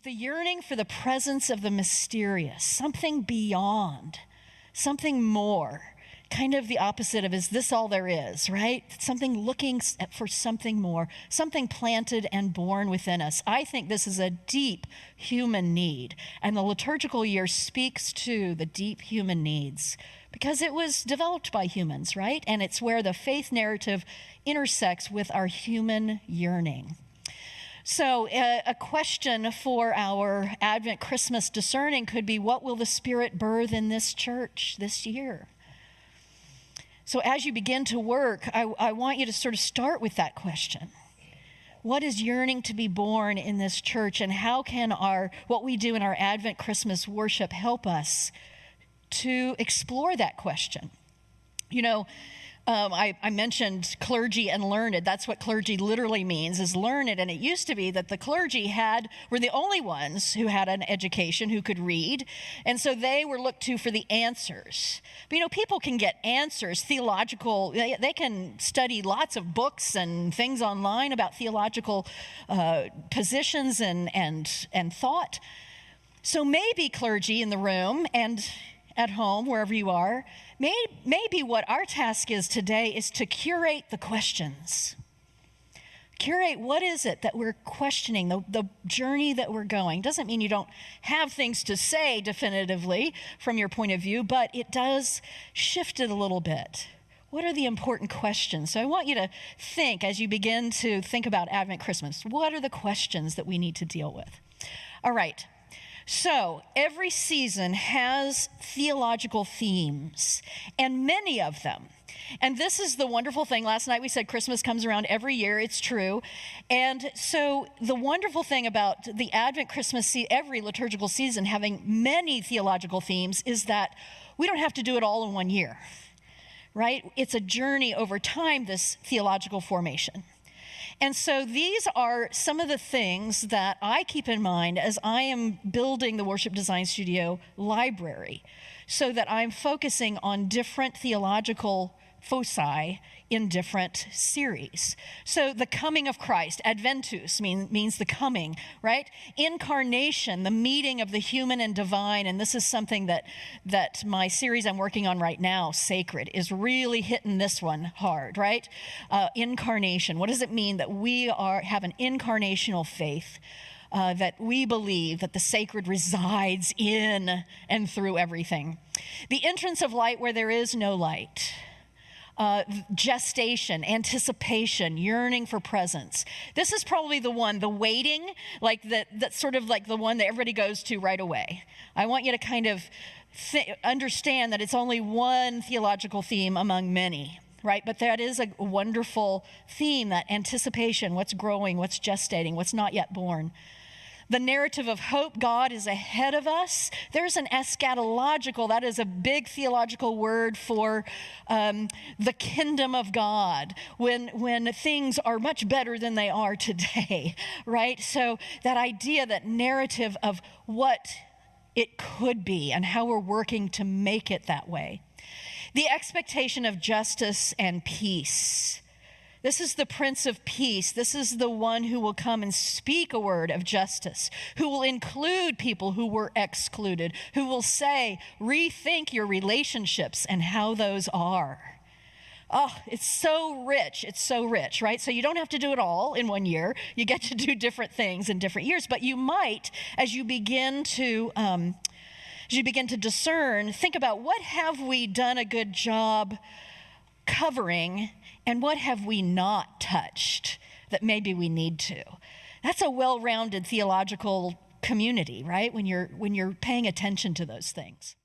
But the yearning for the presence of the mysterious, something beyond, something more, kind of the opposite of, is this all there is, right? Something looking for something more, something planted and born within us. I think this is a deep human need, and the liturgical year speaks to the deep human needs because it was developed by humans, right? And it's where the faith narrative intersects with our human yearning. So a question for our Advent Christmas discerning could be, what will the Spirit birth in this church this year? So as you begin to work, I want you to sort of start with that question. What is yearning to be born in this church, and how can what we do in our Advent Christmas worship help us to explore that question? You know, I mentioned clergy and learned. That's what clergy literally means, is learned. And it used to be that the clergy were the only ones who had an education, who could read. And so they were looked to for the answers. But, you know, people can get answers, theological. They can study lots of books and things online about theological positions and thought. So maybe clergy in the room and at home, wherever you are, maybe what our task is today is to curate the questions. Curate, what is it that we're questioning, the journey that we're going. Doesn't mean you don't have things to say definitively from your point of view, but it does shift it a little bit. What are the important questions? So I want you to think, as you begin to think about Advent Christmas, what are the questions that we need to deal with? All right. So every season has theological themes, and many of them. And this is the wonderful thing. Last night we said Christmas comes around every year. It's true. And so the wonderful thing about the Advent Christmas, every liturgical season having many theological themes, is that we don't have to do it all in one year, right? It's a journey over time, this theological formation. And so these are some of the things that I keep in mind as I am building the Worship Design Studio library, so that I'm focusing on different theological foci in different series. So the coming of Christ, Adventus, means the coming, right? Incarnation, the meeting of the human and divine, and this is something that my series I'm working on right now, Sacred, is really hitting this one hard, right? Incarnation, what does it mean that we have an incarnational faith? That we believe that the sacred resides in and through everything. The entrance of light where there is no light. Gestation, anticipation, yearning for presence. This is probably the one, the waiting, like that's sort of like the one that everybody goes to right away. I want you to kind of understand that it's only one theological theme among many, right? But that is a wonderful theme, that anticipation, what's growing, what's gestating, what's not yet born. The narrative of hope, God is ahead of us. There's an eschatological, that is a big theological word for the kingdom of God, when things are much better than they are today, right? So that idea, that narrative of what it could be and how we're working to make it that way. The expectation of justice and peace. This is the Prince of Peace. This is the one who will come and speak a word of justice, who will include people who were excluded, who will say, rethink your relationships and how those are. Oh, it's so rich. It's so rich, right? So you don't have to do it all in one year. You get to do different things in different years, but you might, as you begin to discern, think about, what have we done a good job covering, and what have we not touched that maybe we need to? That's a well-rounded theological community, right? When you're paying attention to those things.